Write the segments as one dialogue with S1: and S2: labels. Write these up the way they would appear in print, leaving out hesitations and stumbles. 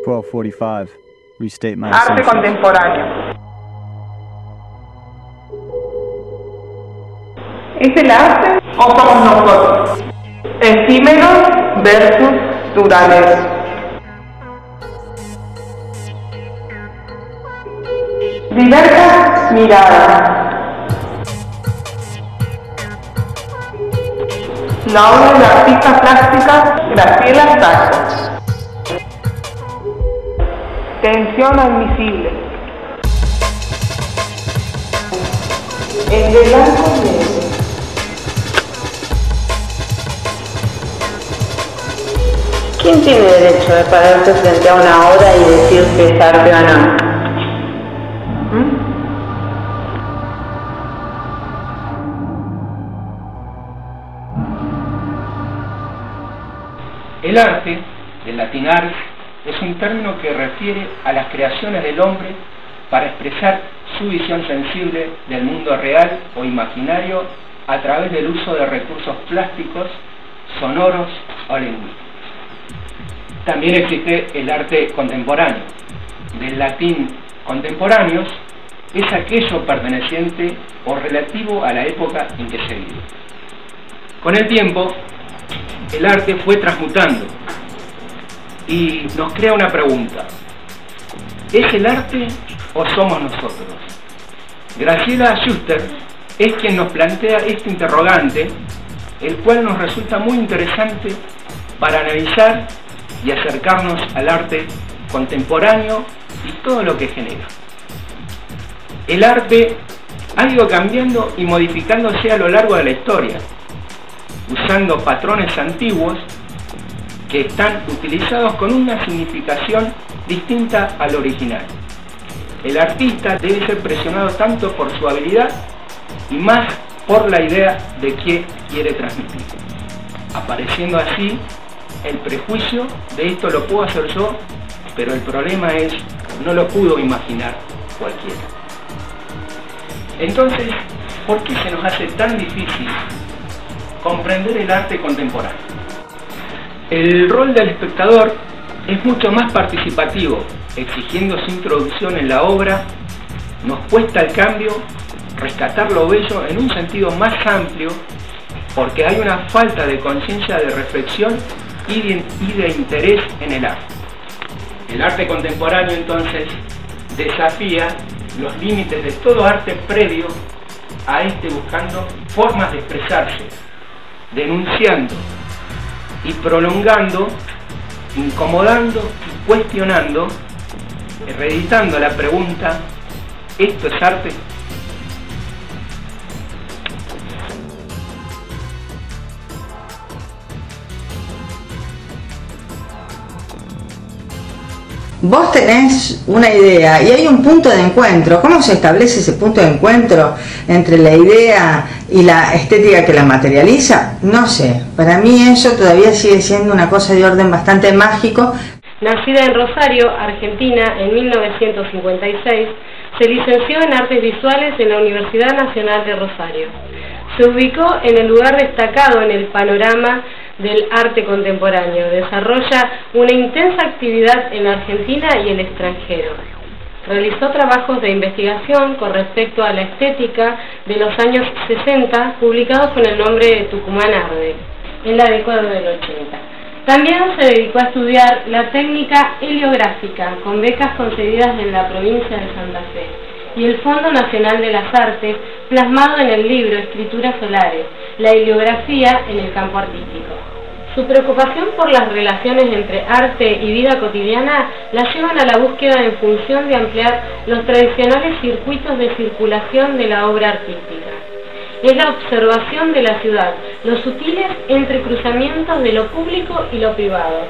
S1: 12:45. Restate my
S2: Arte
S1: assumptions.
S2: contemporáneo. ¿Es el arte o somos nosotros? Efímeros versus durales. Diversas miradas. La obra de la artista plástica Graciela Sacco. Tensión admisible. Entre blanco y negro.
S3: ¿Quién tiene derecho de pararse frente a una obra y decir que es arte o no?
S4: El arte, del latín ars, es un término que refiere a las creaciones del hombre para expresar su visión sensible del mundo real o imaginario a través del uso de recursos plásticos, sonoros o lingüísticos. También existe el arte contemporáneo. Del latín contemporáneos es aquello perteneciente o relativo a la época en que se vive. Con el tiempo, el arte fue transmutando y nos crea una pregunta: ¿es el arte o somos nosotros? Graciela Schuster es quien nos plantea este interrogante, el cual nos resulta muy interesante para analizar y acercarnos al arte contemporáneo y todo lo que genera. El arte ha ido cambiando y modificándose a lo largo de la historia, usando patrones antiguos que están utilizados con una significación distinta al original. El artista debe ser presionado tanto por su habilidad y más por la idea de qué quiere transmitir, apareciendo así el prejuicio de esto lo puedo hacer yo, pero el problema es no lo pudo imaginar cualquiera. Entonces, ¿por qué se nos hace tan difícil comprender el arte contemporáneo? El rol del espectador es mucho más participativo, exigiendo su introducción en la obra. Nos cuesta el cambio, rescatar lo bello en un sentido más amplio, porque hay una falta de conciencia de reflexión y de interés en el arte. El arte contemporáneo entonces desafía los límites de todo arte previo a este, buscando formas de expresarse, denunciando y prolongando, incomodando y cuestionando, reeditando la pregunta: ¿esto es arte?
S3: Vos tenés una idea y hay un punto de encuentro. ¿Cómo se establece ese punto de encuentro entre la idea y la estética que la materializa? No sé, para mí eso todavía sigue siendo una cosa de orden bastante mágico.
S5: Nacida en Rosario, Argentina, en 1956, se licenció en Artes Visuales en la Universidad Nacional de Rosario. Se ubicó en el lugar destacado en el panorama del arte contemporáneo. Desarrolla una intensa actividad en la Argentina y el extranjero. Realizó trabajos de investigación con respecto a la estética de los años 60, publicados con el nombre de Tucumán Arde, en la década del 80. También se dedicó a estudiar la técnica heliográfica, con becas concedidas en la provincia de Santa Fe, y el Fondo Nacional de las Artes, plasmado en el libro Escrituras Solares, la heliografía en el campo artístico. Su preocupación por las relaciones entre arte y vida cotidiana la llevan a la búsqueda en función de ampliar los tradicionales circuitos de circulación de la obra artística. Es la observación de la ciudad, los sutiles entrecruzamientos de lo público y lo privado,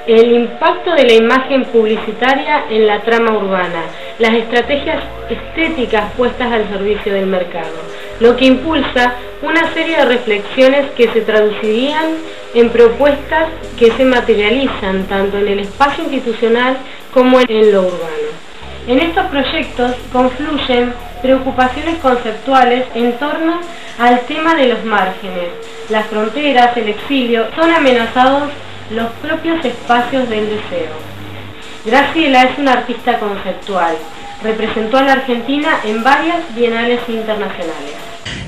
S5: el impacto de la imagen publicitaria en la trama urbana, las estrategias estéticas puestas al servicio del mercado, lo que impulsa una serie de reflexiones que se traducirían en propuestas que se materializan tanto en el espacio institucional como en lo urbano. En estos proyectos confluyen preocupaciones conceptuales en torno al tema de los márgenes, las fronteras, el exilio. Son amenazados los propios espacios del deseo. Graciela es una artista conceptual. Representó a la Argentina en varias bienales internacionales.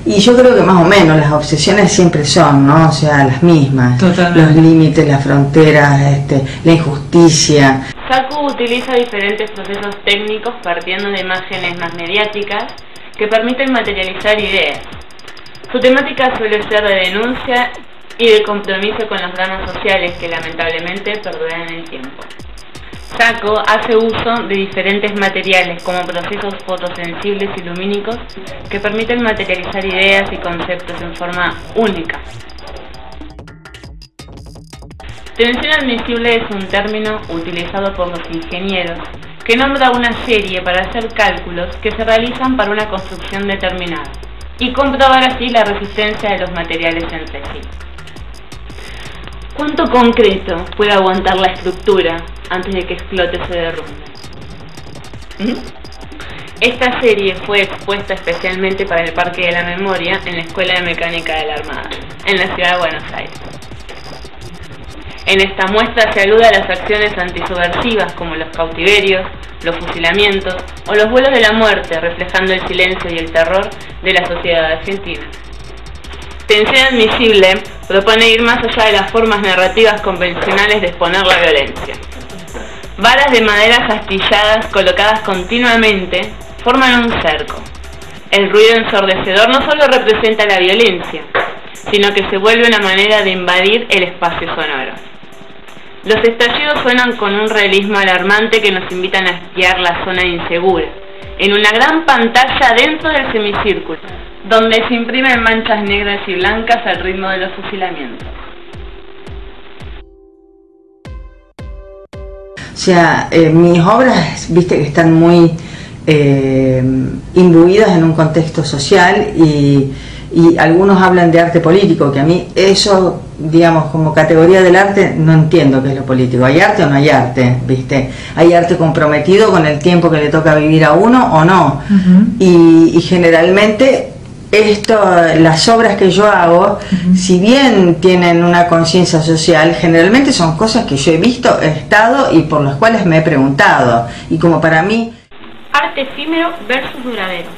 S3: Y yo creo que más o menos las obsesiones siempre son, ¿no? O sea, las mismas.
S6: Totalmente.
S3: Los límites, las fronteras, la injusticia.
S7: Saku utiliza diferentes procesos técnicos partiendo de imágenes más mediáticas que permiten materializar ideas. Su temática suele ser de denuncia y de compromiso con los dramas sociales que lamentablemente perduran en el tiempo. Saku hace uso de diferentes materiales como procesos fotosensibles y lumínicos que permiten materializar ideas y conceptos en forma única. Tensión admisible es un término utilizado por los ingenieros que nombra una serie para hacer cálculos que se realizan para una construcción determinada y comprobar así la resistencia de los materiales entre sí. ¿Cuánto concreto puede aguantar la estructura antes de que explote o se derrumbe? Esta serie fue expuesta especialmente para el Parque de la Memoria en la Escuela de Mecánica de la Armada, en la ciudad de Buenos Aires. En esta muestra se alude a las acciones antisubversivas como los cautiverios, los fusilamientos o los vuelos de la muerte, reflejando el silencio y el terror de la sociedad argentina. Tensión admisible propone ir más allá de las formas narrativas convencionales de exponer la violencia. Varas de madera astilladas colocadas continuamente forman un cerco. El ruido ensordecedor no solo representa la violencia, sino que se vuelve una manera de invadir el espacio sonoro. Los estallidos suenan con un realismo alarmante que nos invitan a espiar la zona insegura, en una gran pantalla dentro del semicírculo, donde se imprimen manchas negras y blancas al ritmo de los fusilamientos.
S3: O sea, mis obras, viste que están muy imbuidas en un contexto social y algunos hablan de arte político, que a mí eso, digamos, como categoría del arte, no entiendo qué es lo político. ¿Hay arte o no hay arte? ¿Viste? ¿Hay arte comprometido con el tiempo que le toca vivir a uno o no? Y generalmente las obras que yo hago, si bien tienen una conciencia social, generalmente son cosas que yo he visto, he estado y por las cuales me he preguntado. Y como para mí...
S7: Arte efímero versus duradero.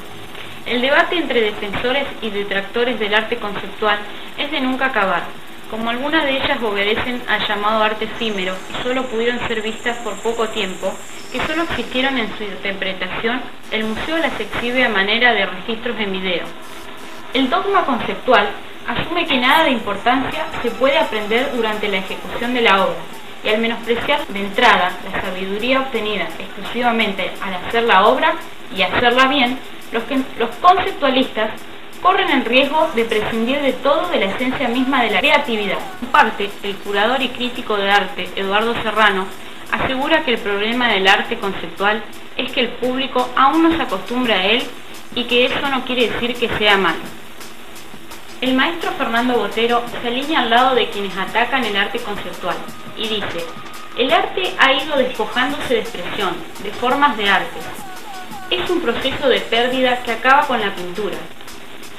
S7: El debate entre defensores y detractores del arte conceptual es de nunca acabar. Como algunas de ellas obedecen al llamado arte efímero y solo pudieron ser vistas por poco tiempo, que solo existieron en su interpretación, el museo las exhibe a manera de registros en video. El dogma conceptual asume que nada de importancia se puede aprender durante la ejecución de la obra, y al menospreciar de entrada la sabiduría obtenida exclusivamente al hacer la obra y hacerla bien, los conceptualistas corren el riesgo de prescindir de todo de la esencia misma de la creatividad. En parte, el curador y crítico de arte, Eduardo Serrano, asegura que el problema del arte conceptual es que el público aún no se acostumbra a él y que eso no quiere decir que sea malo. El maestro Fernando Botero se alinea al lado de quienes atacan el arte conceptual y dice: el arte ha ido despojándose de expresión, de formas de arte. Es un proceso de pérdida que acaba con la pintura.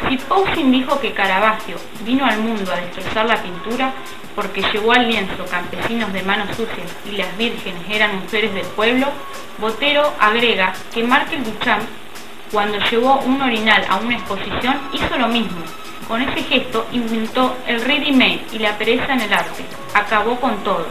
S7: Si Poussin dijo que Caravaggio vino al mundo a destrozar la pintura porque llevó al lienzo campesinos de manos sucias y las vírgenes eran mujeres del pueblo, Botero agrega que Marcel Duchamp, cuando llevó un orinal a una exposición, hizo lo mismo. Con ese gesto inventó el ready-made y la pereza en el arte. Acabó con todo.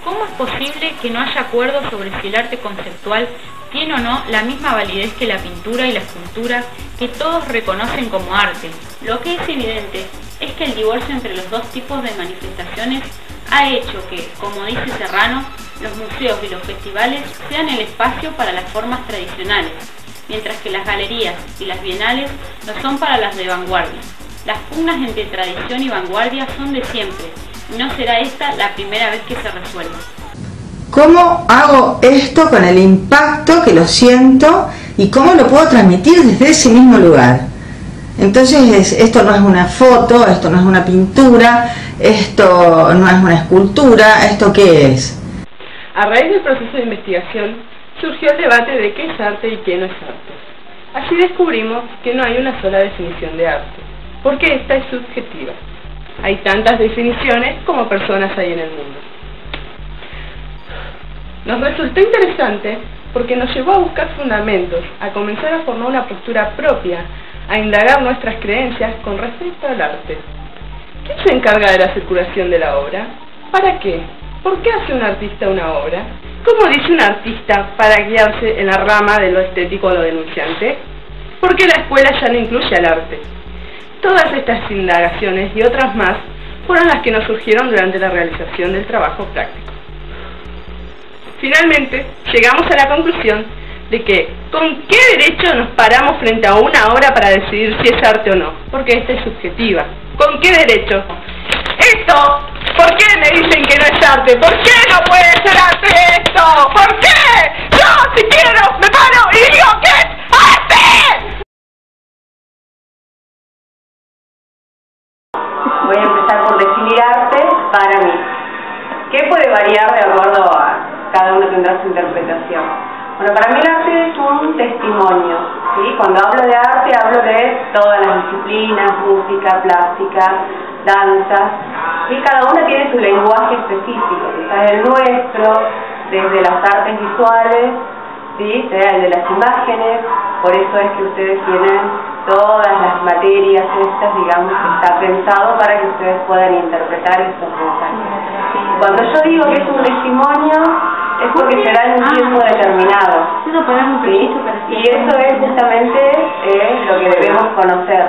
S7: ¿Cómo es posible que no haya acuerdo sobre si el arte conceptual tiene o no la misma validez que la pintura y la escultura que todos reconocen como arte? Lo que es evidente es que el divorcio entre los dos tipos de manifestaciones ha hecho que, como dice Serrano, los museos y los festivales sean el espacio para las formas tradicionales, mientras que las galerías y las bienales lo son para las de vanguardia. Las pugnas entre tradición y vanguardia son de siempre, y no será esta la primera vez que se resuelva.
S3: ¿Cómo hago esto con el impacto que lo siento y cómo lo puedo transmitir desde ese mismo lugar? Entonces esto no es una foto, esto no es una pintura, esto no es una escultura, ¿esto qué es?
S2: A raíz del proceso de investigación surgió el debate de qué es arte y qué no es arte. Así descubrimos que no hay una sola definición de arte, porque esta es subjetiva. Hay tantas definiciones como personas hay en el mundo. Nos resultó interesante porque nos llevó a buscar fundamentos, a comenzar a formar una postura propia, a indagar nuestras creencias con respecto al arte. ¿Quién se encarga de la circulación de la obra? ¿Para qué? ¿Por qué hace un artista una obra? ¿Cómo dice un artista para guiarse en la rama de lo estético o lo denunciante? ¿Por qué la escuela ya no incluye al arte? Todas estas indagaciones y otras más fueron las que nos surgieron durante la realización del trabajo práctico. Finalmente, llegamos a la conclusión de que ¿con qué derecho nos paramos frente a una obra para decidir si es arte o no? Porque esta es subjetiva. ¿Con qué derecho? Esto, ¿por qué me dicen que no es arte? ¿Por qué no puede ser arte esto? ¿Por qué? Yo, si quiero, me paro y digo que es arte.
S6: Voy a empezar por definir arte para mí. ¿Qué puede variar de acuerdo a cada uno tendrá su interpretación? Bueno, para mí el arte es un testimonio, ¿sí? Cuando hablo de arte hablo de todas las disciplinas, música, plástica, danza, y cada una tiene su lenguaje específico, quizás el nuestro, desde las artes visuales, ¿sí? Sea el de las imágenes, por eso es que ustedes tienen todas las materias estas, digamos, que está pensado para que ustedes puedan interpretar estos mensajes. Cuando yo digo que es un testimonio, es porque será en un tiempo determinado, ¿sí? Y eso es justamente lo que debemos conocer,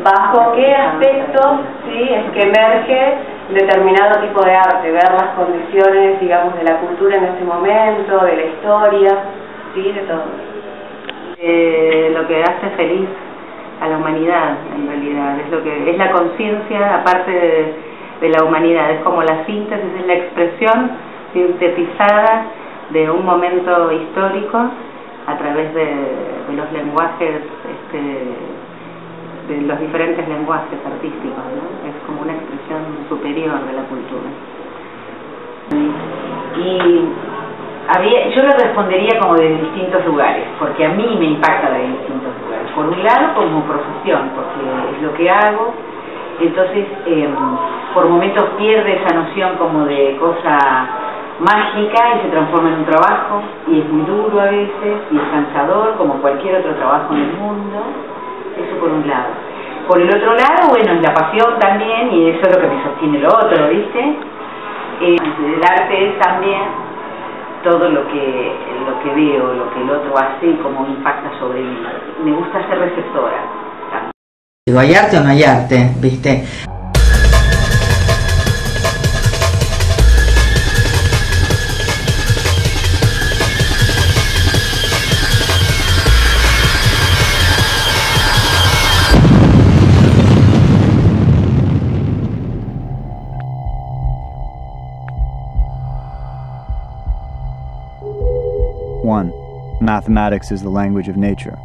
S6: bajo qué aspectos, ¿sí? Es que emerge determinado tipo de arte, ver las condiciones, digamos, de la cultura en ese momento, de la historia, ¿sí? De todo.
S8: Lo que hace feliz a la humanidad, en realidad, es la conciencia, aparte de la humanidad, es como la síntesis, es la expresión sintetizada de un momento histórico a través de los lenguajes, de los diferentes lenguajes artísticos, ¿no? Es como una expresión superior de la cultura.
S9: Y yo lo respondería como de distintos lugares, porque a mí me impacta de distintos lugares. Por un lado, como profesión, porque es lo que hago, entonces por momentos pierde esa noción como de cosa mágica y se transforma en un trabajo, y es muy duro a veces, y es cansador, como cualquier otro trabajo en el mundo. Eso por un lado. Por el otro lado, bueno, es la pasión también, y eso es lo que me sostiene lo otro, ¿viste? El arte es también todo lo que veo, lo que el otro hace y cómo impacta sobre mí. Me gusta ser receptora también.
S3: Digo, ¿hay arte o no hay arte? ¿Viste?
S1: One, mathematics is the language of nature.